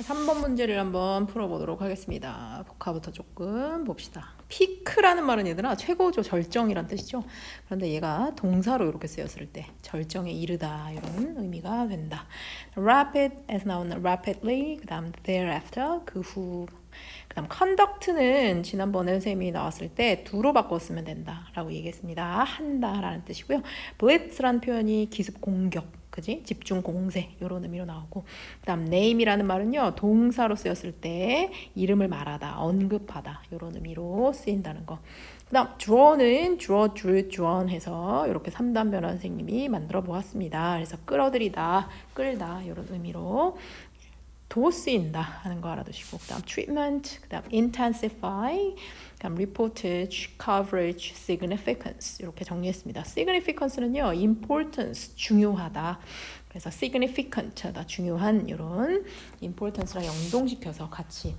3번 문제를 한번 풀어보도록 하겠습니다. 복화부터 조금 봅시다. 피크라는 말은 얘들아 최고조, 절정이란 뜻이죠. 그런데 얘가 동사로 이렇게 쓰였을 때 절정에 이르다 이런 의미가 된다. rapid에서 나오는 rapidly, 그 다음 thereafter, 그 후. 그 다음 conduct는 지난번에 선생님이 나왔을 때 do로 바꿨으면 된다라고 얘기했습니다. 한다라는 뜻이고요. blitz라는 표현이 기습 공격, 그지? 집중 공세 이런 의미로 나오고, 그다음 name이라는 말은요 동사로 쓰였을 때 이름을 말하다, 언급하다 이런 의미로 쓰인다는 거. 그다음 draw는 draw, drew, drawn 해서 이렇게 3단 변화 선생님이 만들어 보았습니다. 그래서 끌어들이다, 끌다 이런 의미로 도 쓰인다 하는 거 알아두시고, 그 다음 treatment, 그 다음 intensify, 그 다음 reportage, coverage, significance 이렇게 정리했습니다. significance는요 importance, 중요하다. 그래서 significant하다, 중요한, 이런 importance랑 연동시켜서 같이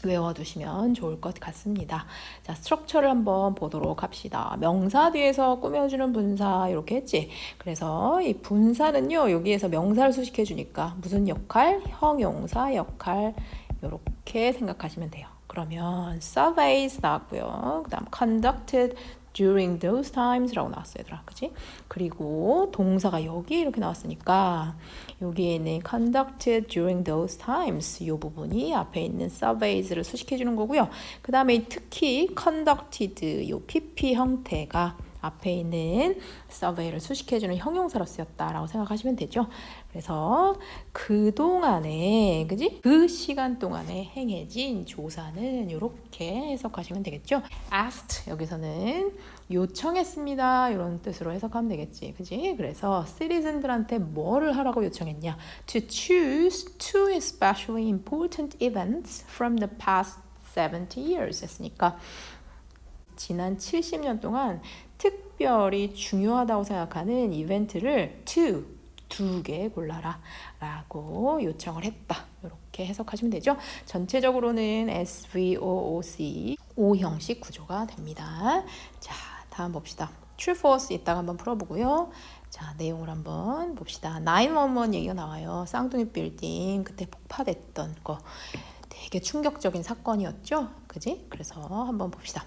외워두시면 좋을 것 같습니다. 자, 스트럭처를 한번 보도록 합시다. 명사 뒤에서 꾸며주는 분사 이렇게 했지. 그래서 이 분사는요 여기에서 명사를 수식해 주니까 무슨 역할? 형용사 역할 이렇게 생각하시면 돼요. 그러면 surveys 나왔고요. 그 다음 conducted during those times라고 나왔어요, 얘들아. 그치? 그리고 동사가 여기 이렇게 나왔으니까 여기에 있는 conducted during those times 이 부분이 앞에 있는 surveys를 수식해 주는 거고요. 그 다음에 특히 conducted 이 PP 형태가 앞에 있는 survey를 수식해주는 형용사로 쓰였다라고 생각하시면 되죠. 그래서 그동안에, 그지? 그 시간 동안에 행해진 조사는 이렇게 해석하시면 되겠죠. asked 여기서는 요청했습니다 이런 뜻으로 해석하면 되겠지, 그지? 그래서 citizen들한테 뭐를 하라고 요청했냐? To choose two especially important events from the past 70 years 했으니까 지난 70년 동안 특별히 중요하다고 생각하는 이벤트를 두 개 골라라 라고 요청을 했다. 이렇게 해석하시면 되죠. 전체적으로는 SVOOC O 형식 구조가 됩니다. 자, 다음 봅시다. True, false 이따가 한번 풀어보고요. 자, 내용을 한번 봅시다. 911 얘기가 나와요. 쌍둥이 빌딩 그때 폭파됐던 거. 되게 충격적인 사건이었죠, 그지? 그래서 한번 봅시다.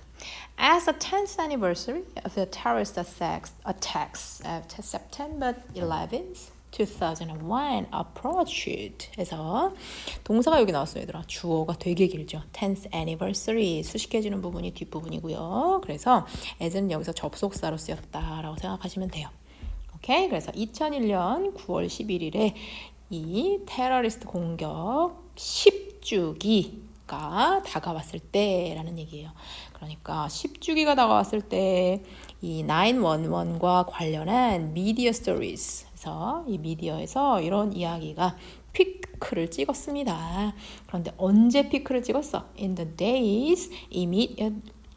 As the 10th anniversary of the terrorist attacks of September 11th, 2001 approached 해서 동사가 여기 나왔어요, 얘들아. 주어가 되게 길죠. 10th anniversary 수식해주는 부분이 뒷부분이고요. 그래서 as는 여기서 접속사로 쓰였다라고 생각하시면 돼요. 오케이? 그래서 2001년 9월 11일에 이 테러리스트 공격 10주기가 다가왔을 때라는 얘기예요. 그러니까 10주기가 다가왔을 때 이 911과 관련한 미디어 스토리즈에서 이 미디어에서 이런 이야기가 피크를 찍었습니다. 그런데 언제 피크를 찍었어? In the days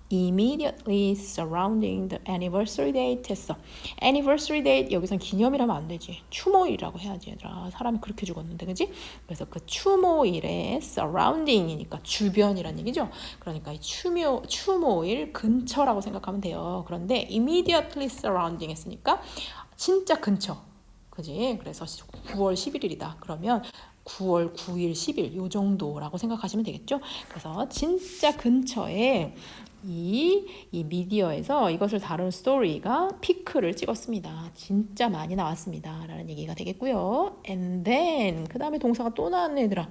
immediately surrounding the anniversary date 했어. anniversary date 여기선 기념이라면 안 되지. 추모일이라고 해야지, 얘들아. 사람이 그렇게 죽었는데, 그지? 그래서 그 추모일의 surrounding이니까 주변이란 얘기죠. 그러니까 이 추모일 근처라고 생각하면 돼요. 그런데 immediately surrounding 했으니까 진짜 근처. 그지? 그래서 9월 11일이다. 그러면 9월 9일, 10일 요 정도라고 생각하시면 되겠죠. 그래서 진짜 근처에 이 미디어에서 이것을 다룬 스토리가 피크를 찍었습니다. 진짜 많이 나왔습니다. 라는 얘기가 되겠고요. And then 그 다음에 동사가 또 나왔네, 얘들아.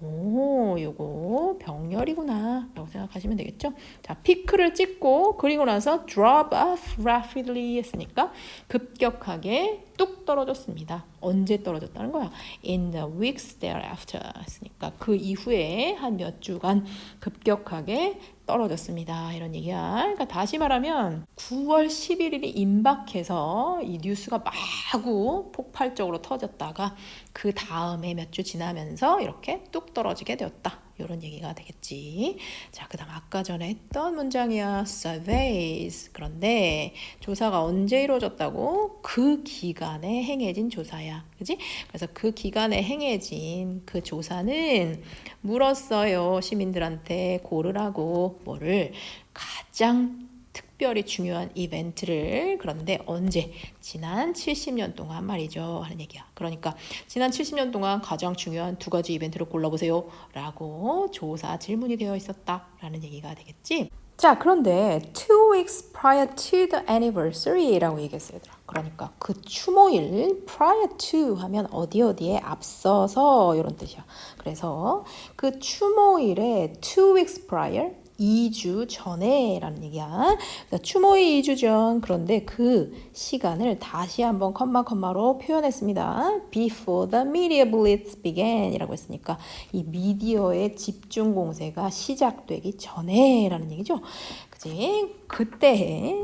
오, 요거 병렬이구나 라고 생각하시면 되겠죠. 자, 피크를 찍고 그리고 나서 drop off rapidly 했으니까 급격하게 뚝 떨어졌습니다. 언제 떨어졌다는 거야? In the weeks thereafter 했으니까 그 이후에 한 몇 주간 급격하게 떨어졌습니다. 이런 얘기야. 그러니까 다시 말하면 9월 11일이 임박해서 이 뉴스가 마구 폭발적으로 터졌다가 그 다음에 몇 주 지나면서 이렇게 뚝 떨어지게 되었다. 이런 얘기가 되겠지. 자, 그 다음 아까 전에 했던 문장이야. surveys. 그런데 조사가 언제 이루어졌다고? 그 기간에 행해진 조사야. 그지? 그래서 그 기간에 행해진 그 조사는 물었어요. 시민들한테 고르라고 뭐를 가장 특별히 중요한 이벤트를 그런데 언제? 지난 70년 동안 말이죠 하는 얘기야. 그러니까 지난 70년 동안 가장 중요한 두 가지 이벤트를 골라보세요 라고 조사 질문이 되어 있었다 라는 얘기가 되겠지. 자, 그런데 2 weeks prior to the anniversary 라고 얘기했어요. 얘들아. 그러니까 그 추모일 prior to 하면 어디에 앞서서 이런 뜻이야. 그래서 그 추모일에 2 weeks prior 2주 전에 라는 얘기야. 추모일 2주 전. 그런데 그 시간을 다시 한번 컴마로 표현했습니다. Before the media blitz began 이라고 했으니까 이 미디어의 집중 공세가 시작되기 전에 라는 얘기죠. 그치? 그때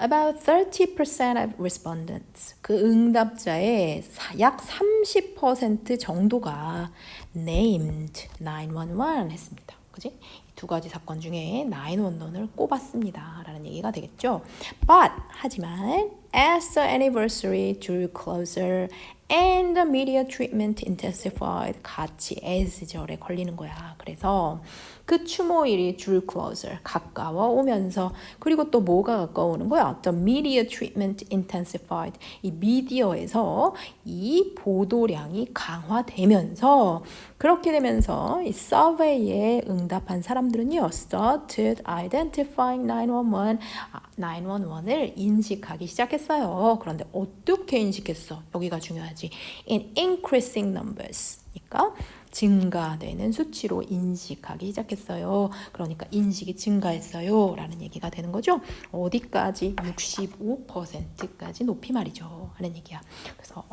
about 30% of respondents 그 응답자의 약 30% 정도가 named 911 했습니다. 그지? 두 가지 사건 중에 911을 꼽았습니다. 라는 얘기가 되겠죠. But 하지만 as the anniversary drew closer and the media treatment intensified 같이 as절에 걸리는 거야. 그래서 그 추모일이 drew closer 가까워 오면서 그리고 또 뭐가 가까워오는 거야? The media treatment intensified 이 미디어에서 이 보도량이 강화되면서 그렇게 되면서 이 서베이에 응답한 사람들은요 started identifying 911을 인식하기 시작했어요. 그런데 어떻게 인식했어? 여기가 중요하지. In increasing numbers 그러니까 증가되는 수치로 인식하기 시작했어요. 그러니까 인식이 증가했어요. 라는 얘기가 되는 거죠. 어디까지? 65%까지 높이 말이죠. 하는 얘기야. 그래서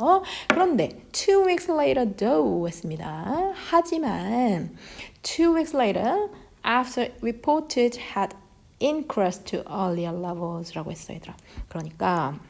그런데 2 weeks later though 했습니다. 하지만 2 weeks later after reported had increased to earlier levels 라고 했어요. 얘들아. 그러니까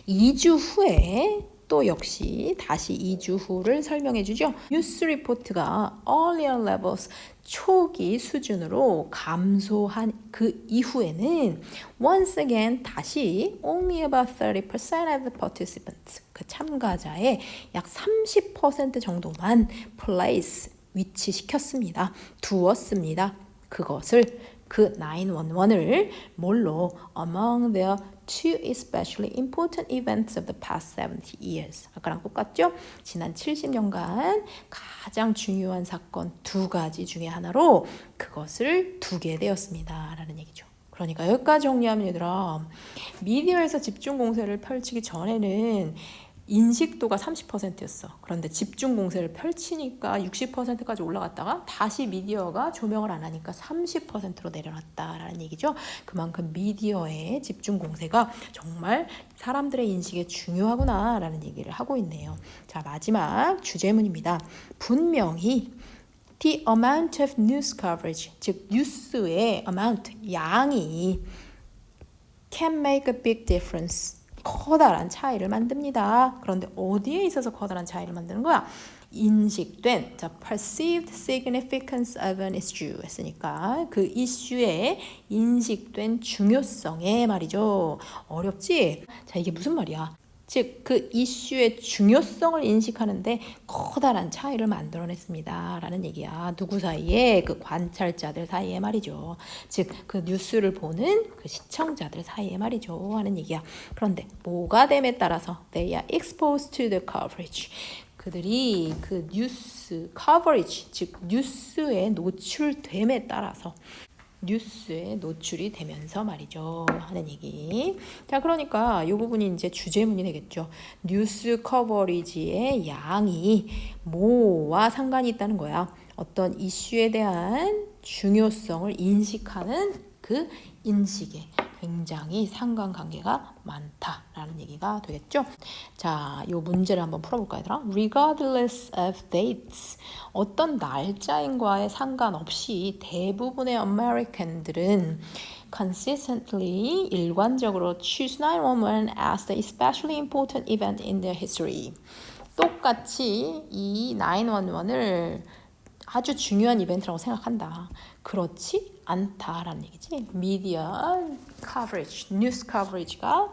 2주 후에 또 역시 다시 2주 후를 설명해 주죠. 뉴스 리포트가 earlier levels 초기 수준으로 감소한 그 이후에는 once again 다시 only about 30% of the participants 그 참가자의 약 30% 정도만 place 위치시켰습니다. 두었습니다. 그것을 그 911을 뭘로 among their two especially important events of the past 70 years. 아까랑 똑같죠? 지난 70년간 가장 중요한 사건 두 가지 중에 하나로 그것을 두게 되었습니다. 라는 얘기죠. 그러니까 여기까지 정리하면 얘들아 미디어에서 집중 공세를 펼치기 전에는 인식도가 30%였어. 그런데 집중 공세를 펼치니까 60%까지 올라갔다가 다시 미디어가 조명을 안 하니까 30%로 내려놨다라는 얘기죠. 그만큼 미디어의 집중 공세가 정말 사람들의 인식에 중요하구나라는 얘기를 하고 있네요. 자, 마지막 주제문입니다. 분명히 the amount of news coverage, 즉 뉴스의 amount, 양이 can make a big difference. 커다란 차이를 만듭니다. 그런데 어디에 있어서 커다란 차이를 만드는 거야? 인식된, 자, perceived significance of an issue 했으니까 그 이슈의 인식된 중요성에 말이죠. 어렵지? 자, 이게 무슨 말이야? 즉, 그 이슈의 중요성을 인식하는데 커다란 차이를 만들어냈습니다. 라는 얘기야. 누구 사이에? 그 관찰자들 사이에 말이죠. 즉, 그 뉴스를 보는 그 시청자들 사이에 말이죠. 하는 얘기야. 그런데 뭐가 됨에 따라서 they are exposed to the coverage. 그들이 그 뉴스 coverage, 즉 뉴스에 노출됨에 따라서 뉴스에 노출이 되면서 말이죠 하는 얘기. 자, 그러니까 이 부분이 이제 주제문이 되겠죠. 뉴스 커버리지의 양이 뭐와 상관이 있다는 거야. 어떤 이슈에 대한 중요성을 인식하는 그 인식에 굉장히 상관관계가 많다라는 얘기가 되겠죠. 자, 이 문제를 한번 풀어볼까 얘들아? Regardless of dates, 어떤 날짜인과에 상관없이 대부분의 아메리칸들은 consistently 일관적으로 choose 911 as the especially important event in their history. 똑같이 이 911을 아주 중요한 이벤트라고 생각한다. 그렇지 않다라는 얘기지. 미디어 커버리지, 뉴스 커버리지가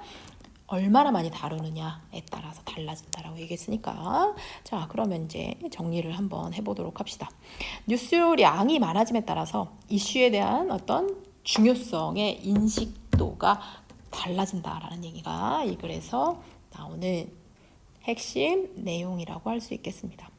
얼마나 많이 다루느냐에 따라서 달라진다라고 얘기했으니까 자, 그러면 이제 정리를 한번 해보도록 합시다. 뉴스량이 많아짐에 따라서 이슈에 대한 어떤 중요성의 인식도가 달라진다라는 얘기가 이 글에서 나오는 핵심 내용이라고 할 수 있겠습니다.